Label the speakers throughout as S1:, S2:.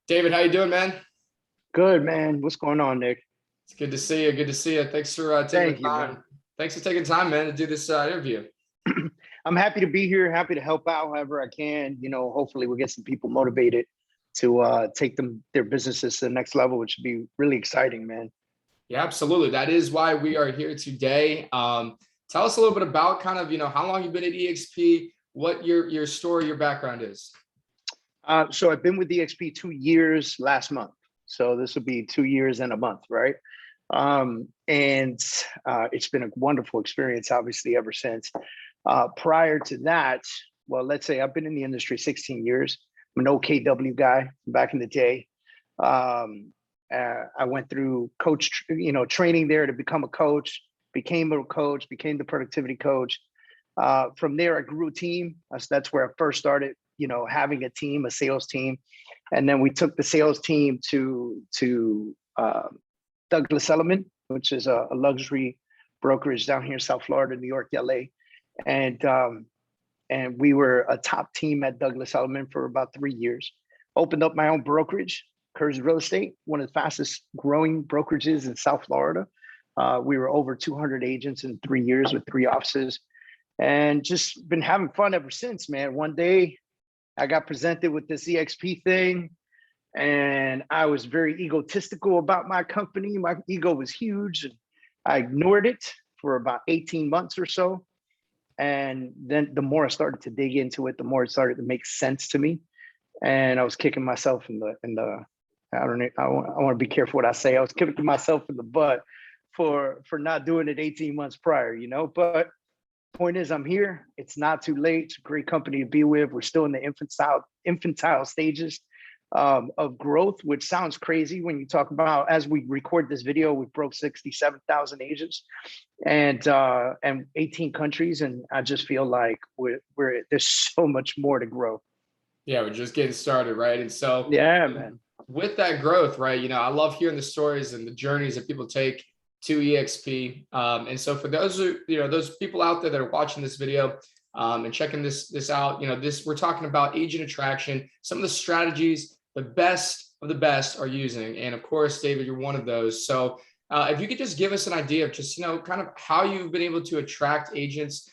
S1: David, how you doing, man?
S2: Good, man. What's going on, Nick?
S1: It's good to see you. Good to see you. Thanks for taking
S2: Thank
S1: the
S2: you, man.
S1: time. Thanks for taking time, man, to do this interview.
S2: I'm happy to be here, happy to help out however I can. Hopefully we'll get some people motivated to take their businesses to the next level, which would be really exciting, man.
S1: Yeah, absolutely. That is why we are here today. Tell us a little bit about kind of, how long you've been at EXP, what your story, your background is.
S2: So I've been with EXP 2 years last month. So this will be 2 years and a month, right? And it's been a wonderful experience, obviously, ever since. Prior to that, well, let's say I've been in the industry 16 years. I'm an OKW guy back in the day. I went through training there to become a coach, became the productivity coach. From there, I grew a team. That's where I first started, having a team, a sales team. And then we took the sales team to Douglas Elliman, which is a luxury brokerage down here in South Florida, New York, LA. And we were a top team at Douglas Elliman for about 3 years. Opened up my own brokerage, Kurz Real Estate, one of the fastest growing brokerages in South Florida. We were over 200 agents in 3 years with 3 offices, and just been having fun ever since, man. One day I got presented with this EXP thing, and I was very egotistical about my company. My ego was huge, and I ignored it for about 18 months or so. And then the more I started to dig into it, the more it started to make sense to me. And I was kicking myself in the I don't know, I want to be careful what I say. I was kicking myself in the butt for not doing it 18 months prior, but point is, I'm here. It's not too late. It's a great company to be with. We're still in the infantile stages of growth, which sounds crazy when you talk about, as we record this video, we broke 67,000 agents and 18 countries. And I just feel like there's so much more to grow.
S1: Yeah, we're just getting started, right? And so
S2: yeah, man.
S1: With that growth, right? I love hearing the stories and the journeys that people take to EXP. And so for those those people out there that are watching this video and checking this out, we're talking about agent attraction, some of the strategies the best of the best are using. And of course, David, you're one of those. So if you could just give us an idea of just, kind of how you've been able to attract agents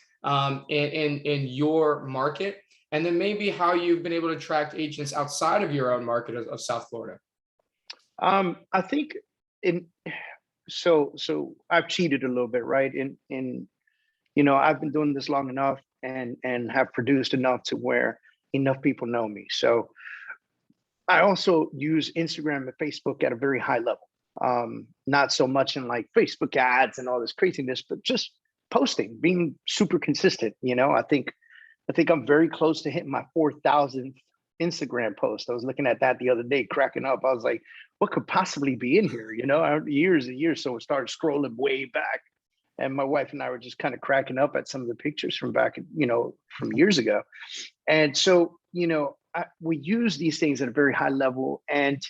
S1: in your market, and then maybe how you've been able to attract agents outside of your own market of South Florida.
S2: I think so I've cheated a little bit, right? I've been doing this long enough and have produced enough to where enough people know me. So I also use Instagram and Facebook at a very high level. Not so much in like Facebook ads and all this craziness, but just posting, being super consistent. I think I'm very close to hitting my 4,000th Instagram post. I was looking at that the other day, cracking up. I was like, what could possibly be in here? Years and years. So I started scrolling way back. And my wife and I were just kind of cracking up at some of the pictures from back, from years ago. And so, we use these things at a very high level. And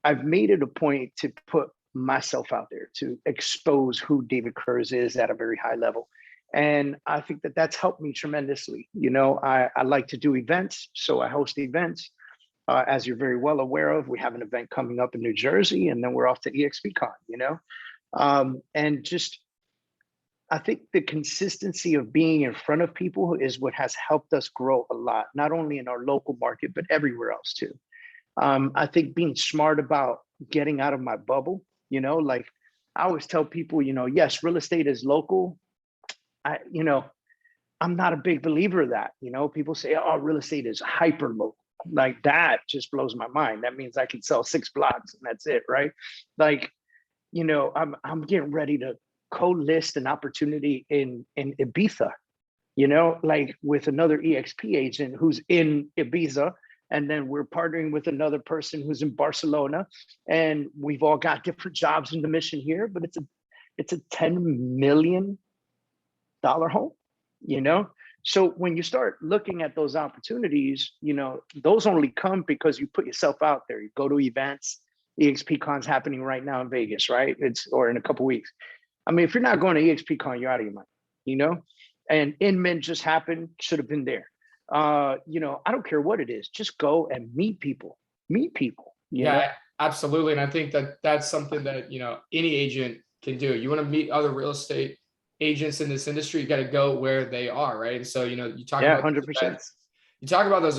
S2: I've made it a point to put myself out there to expose who David Kurz is at a very high level. And I think that that's helped me tremendously. I like to do events, so I host events. As you're very well aware of, we have an event coming up in New Jersey, and then we're off to EXPCon, and just, I think the consistency of being in front of people is what has helped us grow a lot, not only in our local market, but everywhere else too. I think being smart about getting out of my bubble, like I always tell people, yes, real estate is local. I'm not a big believer of that. People say, oh, real estate is hyper local. Like that just blows my mind. That means I can sell 6 blocks and that's it, right? Like, I'm getting ready to co-list an opportunity in Ibiza, like with another EXP agent who's in Ibiza. And then we're partnering with another person who's in Barcelona. And we've all got different jobs in the mission here, but it's a $10 million home, So when you start looking at those opportunities, those only come because you put yourself out there. You go to events. EXPCon's happening right now in Vegas, right? Or in a couple of weeks. I mean, if you're not going to EXPCon, you're out of your mind, And Inman just happened, should have been there. I don't care what it is. Just go and meet people. you know?
S1: Yeah, absolutely. And I think that that's something that, any agent can do. You want to meet other real estate agents in this industry, you got to go where they are, right? And so, you talk
S2: Yeah,
S1: about those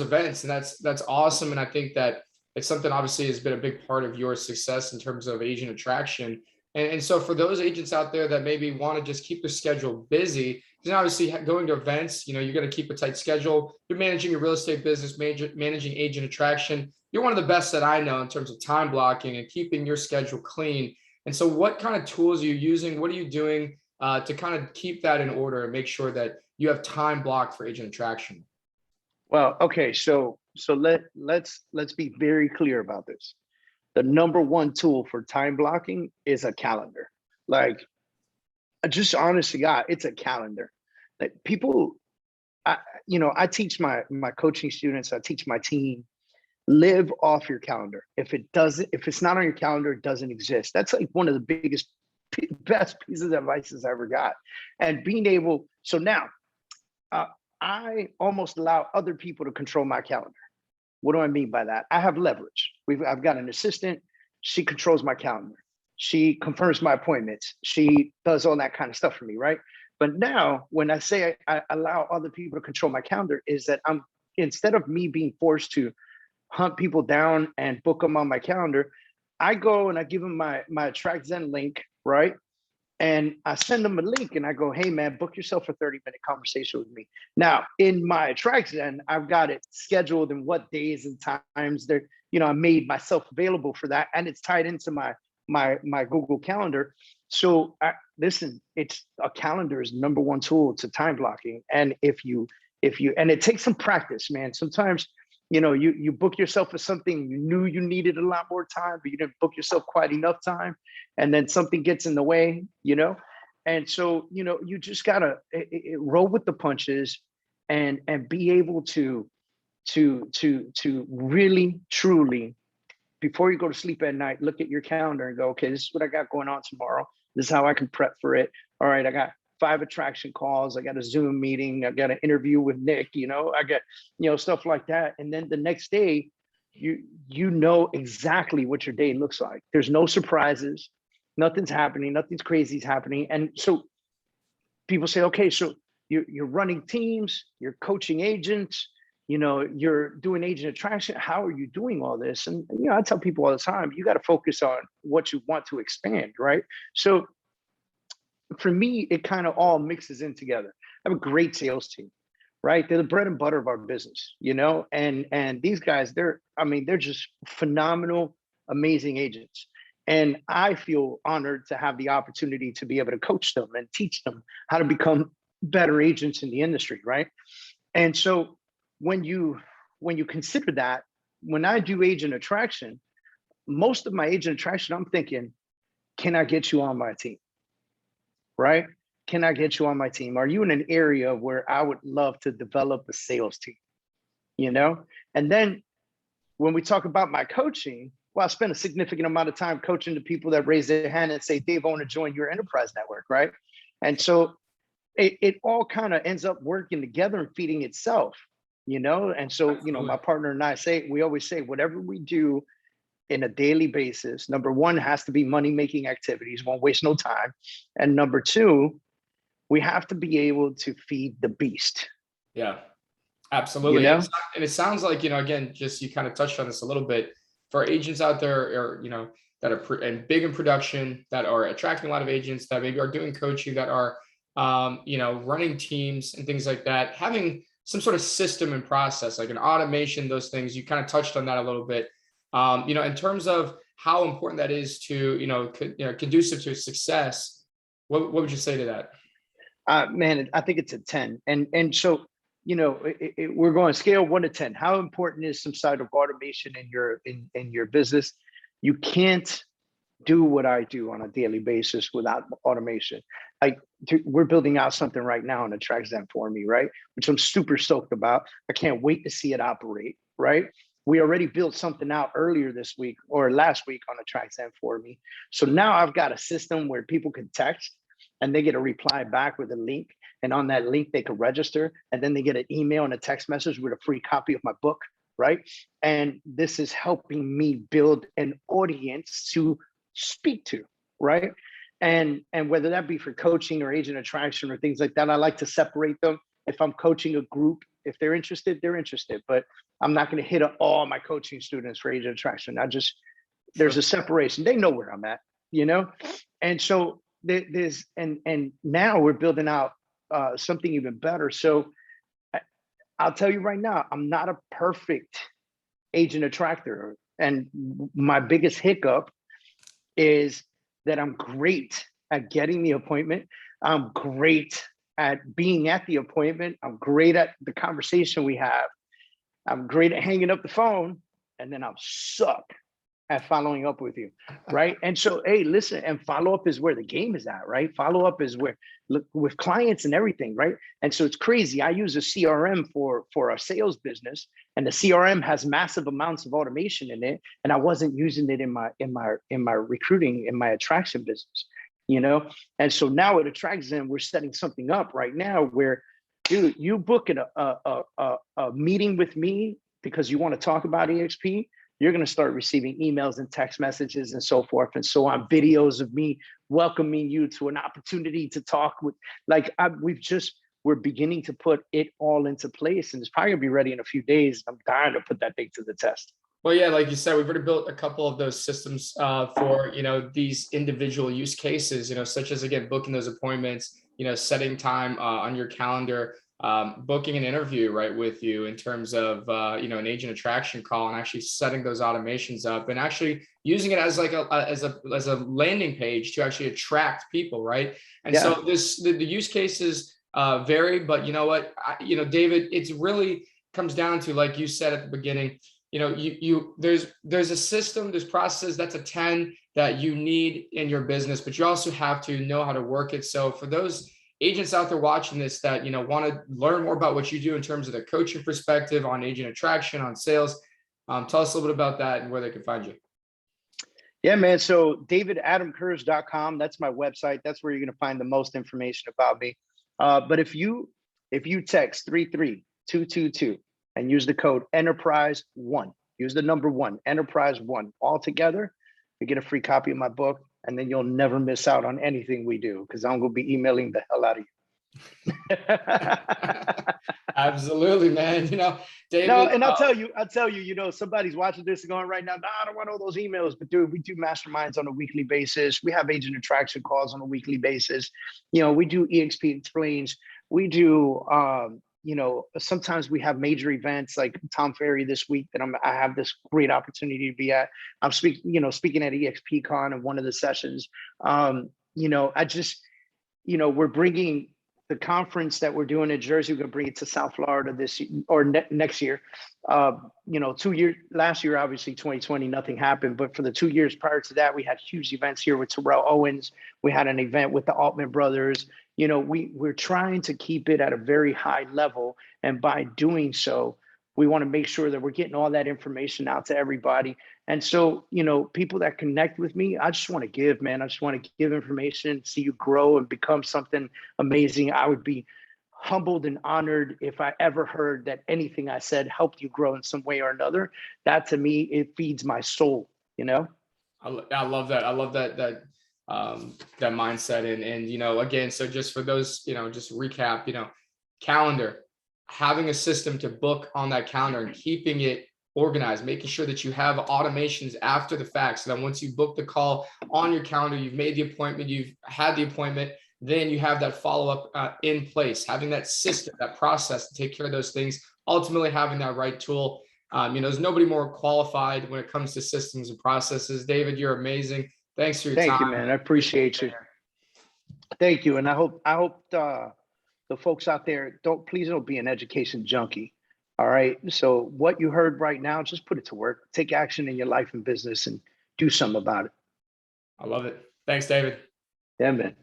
S2: 100%.
S1: events, and that's awesome. And I think that it's something obviously has been a big part of your success in terms of agent attraction. And so for those agents out there that maybe want to just keep their schedule busy, because obviously going to events, you're going to keep a tight schedule. You're managing your real estate business, managing agent attraction. You're one of the best that I know in terms of time blocking and keeping your schedule clean. And so what kind of tools are you using? What are you doing to kind of keep that in order and make sure that you have time blocked for agent attraction?
S2: Well, okay, so let's be very clear about this. The number one tool for time blocking is a calendar. Like, just honestly, God, it's a calendar. Like people, I I teach my coaching students, I teach my team, live off your calendar. If it's not on your calendar, it doesn't exist. That's like one of the best pieces of advice I ever got. And being able, so now uh, I almost allow other people to control my calendar. What do I mean by that? I have leverage. I've got an assistant. She controls my calendar. She confirms my appointments. She does all that kind of stuff for me, right? But now, when I say I allow other people to control my calendar, is that I'm, instead of me being forced to hunt people down and book them on my calendar, I go and I give them my Attractzen link, right? And I send them a link and I go, hey man, book yourself a 30-minute conversation with me. Now, in my Attractzen, I've got it scheduled and what days and times there, I made myself available for that. And it's tied into my Google Calendar. So listen, it's a calendar is number one tool to time blocking. And if you and it takes some practice, man. Sometimes you book yourself for something you knew you needed a lot more time, but you didn't book yourself quite enough time, and then something gets in the way, and so you just gotta roll with the punches, and be able to really truly, before you go to sleep at night, look at your calendar and go, okay, this is what I got going on tomorrow. This is how I can prep for it. All right, I got 5 attraction calls. I got a Zoom meeting. I got an interview with Nick. I got, stuff like that. And then the next day, you know exactly what your day looks like. There's no surprises. Nothing's happening. Nothing's crazy is happening. And so people say, okay, so you're running teams, you're coaching agents, you're doing agent attraction. How are you doing all this? And I tell people all the time, you got to focus on what you want to expand, right? So for me, it kind of all mixes in together. I have a great sales team, right? They're the bread and butter of our business, and these guys, they're just phenomenal, amazing agents. And I feel honored to have the opportunity to be able to coach them and teach them how to become better agents in the industry, right? And so when you consider that, when I do agent attraction, most of my agent attraction, I'm thinking, can I get you on my team? Right? Can I get you on my team? Are you in an area where I would love to develop a sales team? And then when we talk about my coaching, well, I spend a significant amount of time coaching the people that raise their hand and say, Dave, I want to join your enterprise network, right? And so it all kind of ends up working together and feeding itself, And so, my partner and I we always say, whatever we do in a daily basis, number one has to be money-making activities, won't waste no time. And number two, we have to be able to feed the beast.
S1: Yeah, absolutely. And it sounds like, again, just you kind of touched on this a little bit for agents out there, or, that are and big in production, that are attracting a lot of agents, that maybe are doing coaching, that are, running teams and things like that, having some sort of system and process, like an automation, those things. You kind of touched on that a little bit. In terms of how important that is to, conducive to success, what would you say to that?
S2: Man, I think it's a 10. And so, we're going to scale 1 to 10. How important is some side of automation in your business? You can't do what I do on a daily basis without automation. We're building out something right now on Attractzen for me, right? Which I'm super stoked about. I can't wait to see it operate, right? We already built something out earlier this week or last week on Attractzen for me. So now I've got a system where people can text and they get a reply back with a link. And on that link, they can register. And then they get an email and a text message with a free copy of my book. right? And this is helping me build an audience to speak to, right? And whether that be for coaching or agent attraction or things like that, I like to separate them. If I'm coaching a group, if they're interested, they're interested. But I'm not going to hit all my coaching students for agent attraction. There's a separation. They know where I'm at, you know? And so there's, and now we're building out something even better. So I'll tell you right now, I'm not a perfect agent attractor. And my biggest hiccup is that I'm great at getting the appointment. I'm great at being at the appointment. I'm great at the conversation we have. I'm great at hanging up the phone, and then I'm suck at following up with you, right? And so, hey, listen, and follow up is where the game is at, right? Follow up is where, look, with clients and everything, right? And so it's crazy. I use a CRM for a sales business, and the CRM has massive amounts of automation in it, and I wasn't using it in my recruiting, in my attraction business, you know. And so now at Attractzen, we're setting something up right now where, dude, you book a meeting with me because you want to talk about EXP. You're going to start receiving emails and text messages and so forth and so on, videos of me welcoming you to an opportunity to talk with, like, we're beginning to put it all into place, and it's probably gonna be ready in a few days. I'm dying to put that thing to the test.
S1: Well, yeah, like you said, we've already built a couple of those systems for, these individual use cases, such as, again, booking those appointments, setting time on your calendar, booking an interview right with you in terms of, an agent attraction call, and actually setting those automations up and actually using it as like as a landing page to actually attract people. Right. And
S2: Yeah.
S1: so the use cases vary, but you know what, David, it's really comes down to, like you said at the beginning, there's a system, there's processes, that's a 10 that you need in your business, but you also have to know how to work it. So for those agents out there watching this that, want to learn more about what you do in terms of the coaching perspective on agent attraction, on sales, tell us a little bit about that and where they can find you.
S2: Yeah, man. So davidadamkurz.com, that's my website. That's where you're going to find the most information about me. But if you text 33222 and use the code Enterprise1, use the number 1, Enterprise1, all together, you get a free copy of my book, and then you'll never miss out on anything we do, because I'm going to be emailing the hell out of you.
S1: Absolutely, man. David.
S2: No, and I'll tell you, somebody's watching this and going right now, nah, I don't want all those emails. But dude, we do masterminds on a weekly basis. We have agent attraction calls on a weekly basis. We do EXP explains. We do, sometimes we have major events like Tom Ferry this week that I have this great opportunity to be at. I'm speaking at EXP Con in one of the sessions. We're bringing the conference that we're doing in Jersey. We're going to bring it to South Florida this year, or next year. 2 years, last year, obviously 2020, nothing happened. But for the 2 years prior to that, we had huge events here with Terrell Owens. We had an event with the Altman brothers. We're trying to keep it at a very high level. And by doing so, we want to make sure that we're getting all that information out to everybody. And so, people that connect with me, I just want to give, man. I just want to give information, see you grow and become something amazing. I would be humbled and honored if I ever heard that anything I said helped you grow in some way or another. That, to me, it feeds my soul, I
S1: love that. I love that mindset. And again, so just for those, just recap, calendar, having a system to book on that calendar and keeping it organized, making sure that you have automations after the fact, so that once you book the call on your calendar, you've made the appointment, you've had the appointment, then you have that follow-up in place, having that system, that process to take care of those things, ultimately having that right tool. There's nobody more qualified when it comes to systems and processes. David, you're amazing. Thanks for your time.
S2: Thank you, man. I appreciate you. Thank you. And I hope the folks out there, please don't be an education junkie. All right. So what you heard right now, just put it to work. Take action in your life and business and do something about it.
S1: I love it. Thanks, David.
S2: Yeah, man.